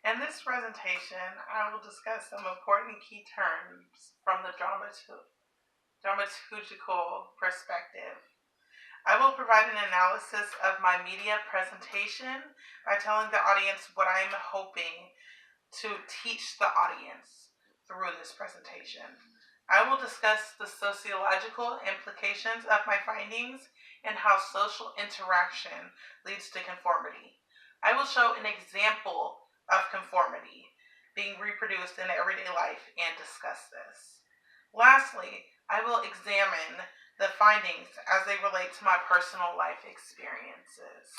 In this presentation, I will discuss some important key terms from the dramaturgical perspective. I will provide an analysis of my media presentation by telling the audience what I am hoping to teach the audience through this presentation. I will discuss the sociological implications of my findings and how social interaction leads to conformity. I will show an example of conformity being reproduced in everyday life and discuss this. Lastly, I will examine the findings as they relate to my personal life experiences.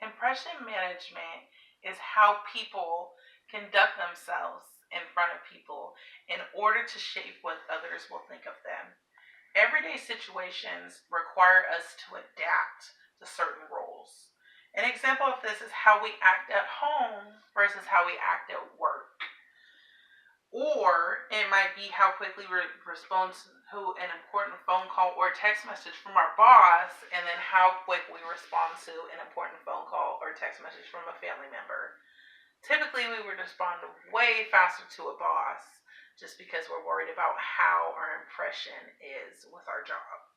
Impression management is how people conduct themselves in front of people in order to shape what others will think of them. Everyday situations require us to adapt to certain roles. An example of this is how we act at home versus how we act at work. Or it might be how quickly we respond to an important phone call or text message from our boss, and then how quick we respond to an important phone call or text message from a family member. Typically, we would respond way faster to a boss just because we're worried about how our impression is with our job.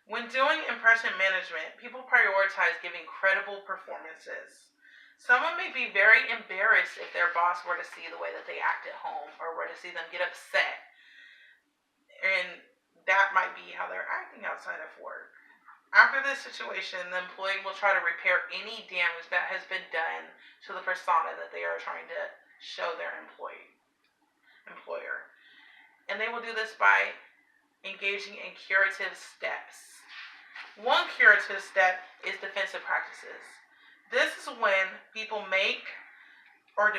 When doing impression management, people prioritize giving credible performances. Someone may be very embarrassed if their boss were to see the way that they act at home or were to see them get upset. And that might be how they're acting outside of work. After this situation, the employee will try to repair any damage that has been done to the persona that they are trying to show their employer. And they will do this by engaging in curative steps. One curative step is defensive practices. This is when people make or to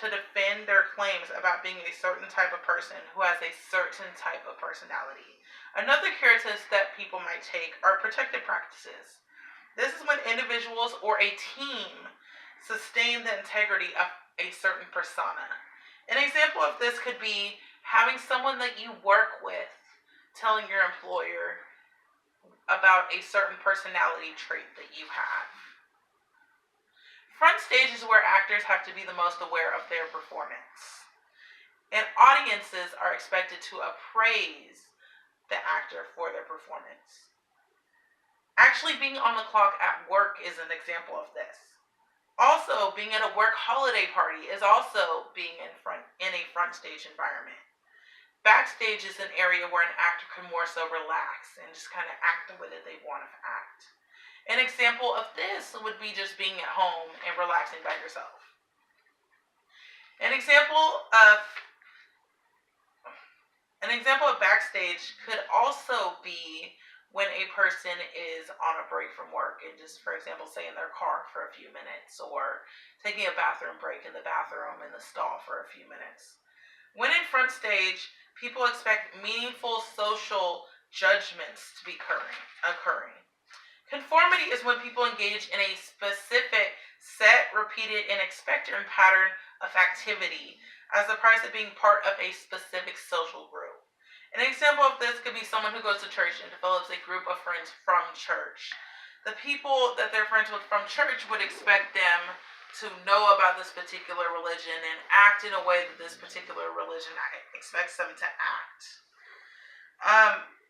defend their claims about being a certain type of person who has a certain type of personality. Another curative step people might take are protective practices. This is when individuals or a team sustain the integrity of a certain persona. An example of this could be having someone that you work with telling your employer about a certain personality trait that you have. Front stage is where actors have to be the most aware of their performance. And audiences are expected to appraise the actor for their performance. Actually being on the clock at work is an example of this. Also, being at a work holiday party is also being in a front stage environment. Backstage is an area where an actor can more so relax and just kind of act the way that they want to act. An example of this would be just being at home and relaxing by yourself. An example of backstage could also be when a person is on a break from work and just, for example, stay in their car for a few minutes, or taking a bathroom break in the bathroom in the stall for a few minutes. When in front stage, people expect meaningful social judgments to be occurring. Conformity is when people engage in a specific set, repeated, and expected pattern of activity as the price of being part of a specific social group. An example of this could be someone who goes to church and develops a group of friends from church. The people that they're friends with from church would expect them to know about this particular religion and act in a way that this particular religion expects them to act.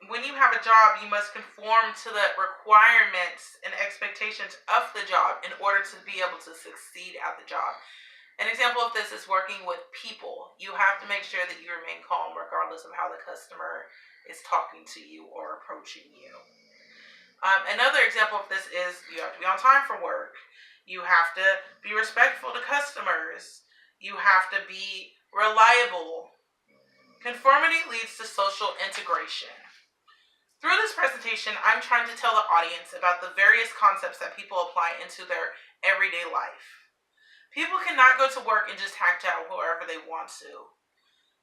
When you have a job, you must conform to the requirements and expectations of the job in order to be able to succeed at the job. An example of this is working with people. You have to make sure that you remain calm regardless of how the customer is talking to you or approaching you. Another example of this is you have to be on time for work. You have to be respectful to customers. You have to be reliable. Conformity leads to social integration. Through this presentation, I'm trying to tell the audience about the various concepts that people apply into their everyday life. People cannot go to work and just act out wherever they want to.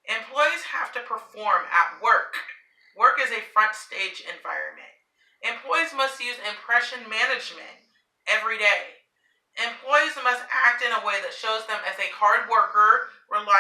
Employees have to perform at work. Work is a front stage environment. Employees must use impression management every day. Employees must act in a way that shows them as a hard worker, reliable,